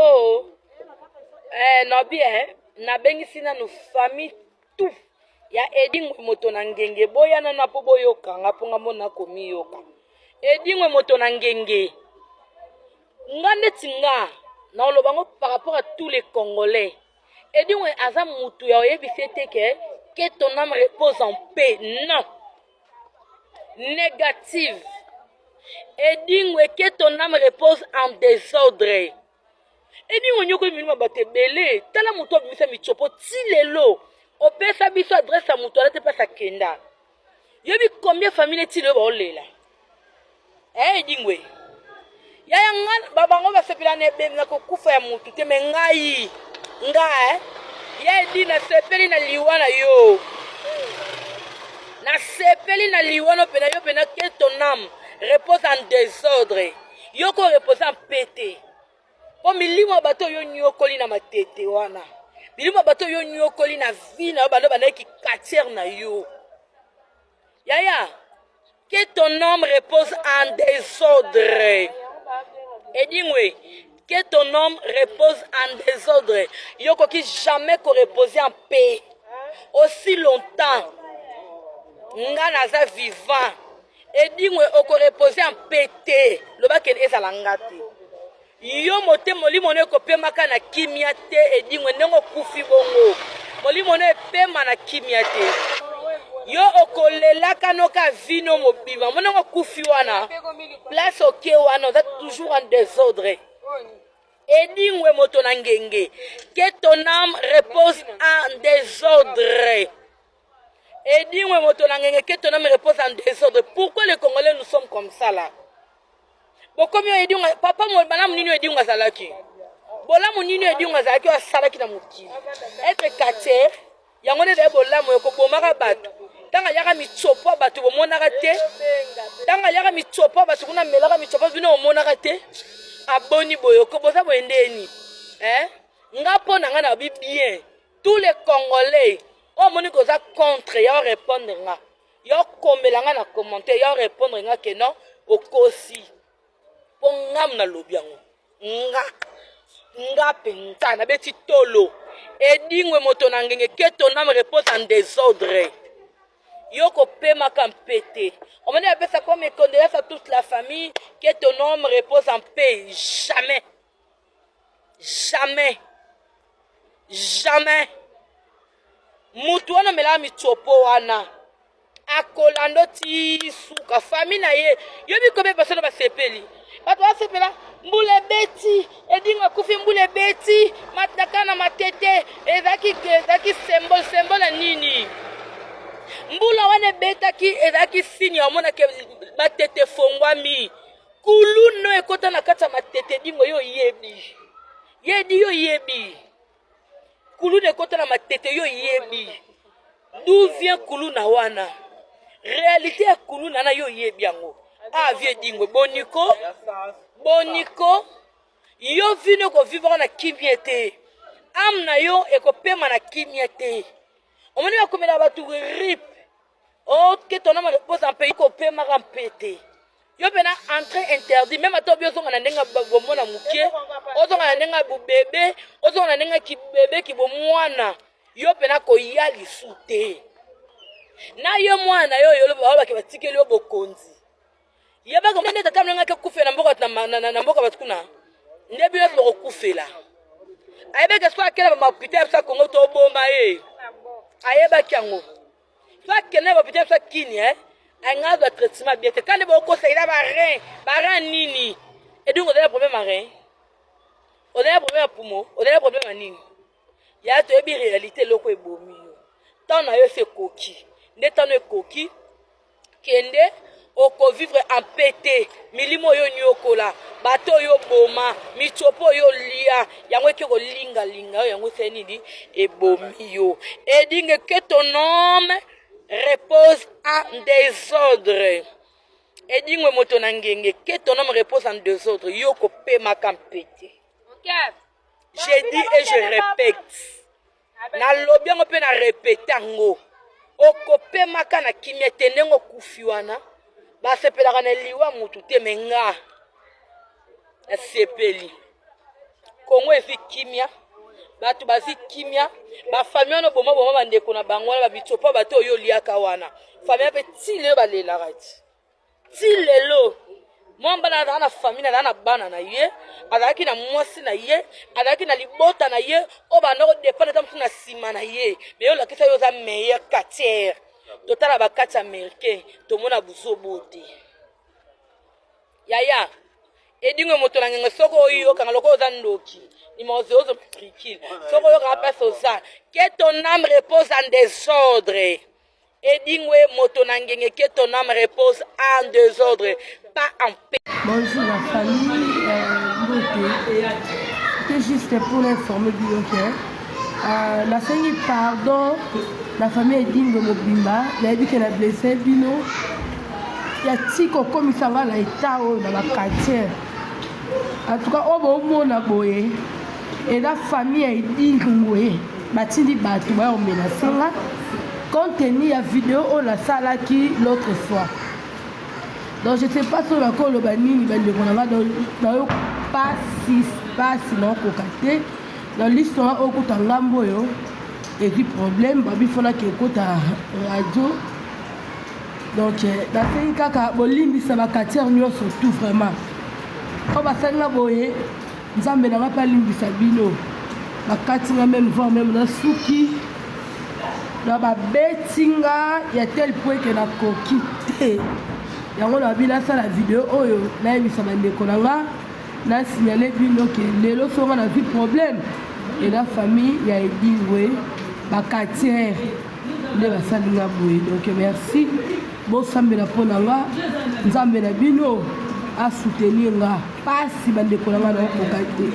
oh no bien na bengisi na no famille tout ya edingwe moto na ngenge boya na po boyoka nga ponga mona komi yoka edingwe moto na ngenge ngande tinga na olobango par rapport à tous les Congolais edingwe aza mutu ya oyebi fete que ton âme repose en paix non négative edingwe que ton âme repose en désordre edingwe nyoko minima batebele tala mutu abimisa michopo tilelo opesa biso adresse à mutu alate pasa kenda yobi combien famille tilo ba olela edingwe yaya nga babango basepela ne bemla ko kufa ya mutu te mengai nga ya edina sepeli na liwana yo na sepeli na liwana pena yo pena que ton âme repose en désordre yoko repose en pété po milimo bato yo nyokoli na matete wana milimo bato yo nyokoli na vie na bando banaki quartier na yo yaya que ton âme repose en désordre edingwe que ton homme repose en désordre yoko qui jamais ko reposer en paix aussi longtemps nga naza vivant edingwe oko reposer en paix te lobakene ezala ngati yo mote molimo ne ko pemaka na kimia te edingwe ndenge kufi bongo molimo ne pema na kimia te yo okolelaka noka vino mobima monengo kufi wana place oke wana oza toujours en désordre edingwe moto na ngenge que ton âme repose en désordre edingwe moto na ngenge que ton âme repose en désordre. Pourquoi les Congolais nous sommes comme ça là? Bokomi edingwe papa mo bana munini edingwe azalaki bola munini edingwe azalaki asalaki na mukili être quartier yango ne de bola mo ko bomaka bato tanga yaka mitsopo bato bomonaka te tanga yaka mitsopo bato kuna melaka mitsopo bino bomonaka te aboni boyoko boza boendeni ngapo na nga na bi bien tous les Congolais o moni koza contre ya répondre nga yo komela nga na commentaire ya répondre nga que non okosi po ngam na lobiango nga penta na beti tolo edingwe moto na ngenge que ton âme repose en désordre yoko pema kampete on m'a dit appelle ça comme condoléances à toute la famille que ton homme repose en paix jamais jamais jamais mutu wana mela michopo wana akolando ti suka famille na ye yobi kobe basolo basepeli bato basepela mbule beti edinga kufi mbule beti mataka na matete ezaki symbole nini mbula wane betaki ezaki signe amona ke matete fongwami kulu no ekota na kata matete dingo yo yebi yedi yo yebi kulu ne ekota na matete yo yebi d'où vient kulu na wana réalité ya kulu na yo yebi yango vie dingo boniko yo vino ko vivre na kimia amna yo ekopema na kimia te on va comme la batu rip oh que ton homme repose en pays ko pema rampete yo pena entrée interdit même ato bio zonga na ndenga bomona mukie ozonga na ndenga bu bébé ozonga na ndenga ki bébé ki bo mwana yo pena ko yali sute na yo mwana yo lo ba ke batikeli yo bokonzi yeba ko ndeta tamlenga ke kufela mboka na mboka batukuna ndebi yo ko kufela ayebe ke soit kela ba mapita sa Congo to bomba ayeba kyango soit kena ba pita sa kini anga ba traitement bien te quand ba ko sa ila ba rein nini et donc on a le problème à rein on a le problème à poumon on a le problème à nini ya to ebi réalité loko ebomi yo tant na yo se koki ndeta no koki kende oko vivre en pété milimo yo nyokola bato yo boma michopo yo lia yango ke ko linga yango senidi e bomi yo et dingue que ton homme repose en désordre et dingue moto na ngenge que ton homme repose en désordre yo ko pe makampete j'ai dit et je répète na lobi ngo pe na répéter ngo oko pe makana kimete ndengo kufiwana basepelaka na liwa mutu te menga asepeli Congo ezi kimia bato bazi kimia ba famille ono boma bandeko na bango na babitsopa bato oyo liaka wana famille pe tilelo balela tilelo mwamba na famille na bana na ye azalaki na mwasi na ye azalaki na libota na ye o bandoko dépendre ta mtu na sima na ye mais yo la kisa yo za meilleur quartier totala ba quartier américain to mona buzobote yaya edingo moto na ngenge soko oyo kanga loko za ndoki ni mozozo trikil soko yo ka pesa ça que ton âme repose en désordre edingwe moto na ngenge que ton âme repose en désordre pas en paix. Bonjour la famille, c'est juste pour l'informer du la famille pardon, la famille Edingo Mobimba, il a dit qu'elle a blessé Bino. Il y a Tiko comme il s'en va à l'état dans la quartier. En tout cas, au moment où et la famille Edingo, Batindi Batouba, on met la salle. Compte tenu la vidéo, on a ça là qui l'autre fois. Donc je ne sais pas si on a encore le banni, donc pas si non cocaté. Dans l'histoire, on a un lamboyo et du problème, il faut que écoute à radio. Donc dans ce cas, Bolindi ça va quartier surtout vraiment. Quand on va faire la boye, nous avons pas l'indi sabino. La quartier même voir même dans Souki. Dans la betinga, il y a tel point que la coquille. Yango na bila ça la vidéo oyo na yebisa bandeko nanga na signaler bino ke lelo songa na vie problème et la famille ya Edingwe ba quartier nde basalinga boye. Donc merci bon sambela pona nga nzambe na bino a soutenir nga pasi bandeko nanga na kokate.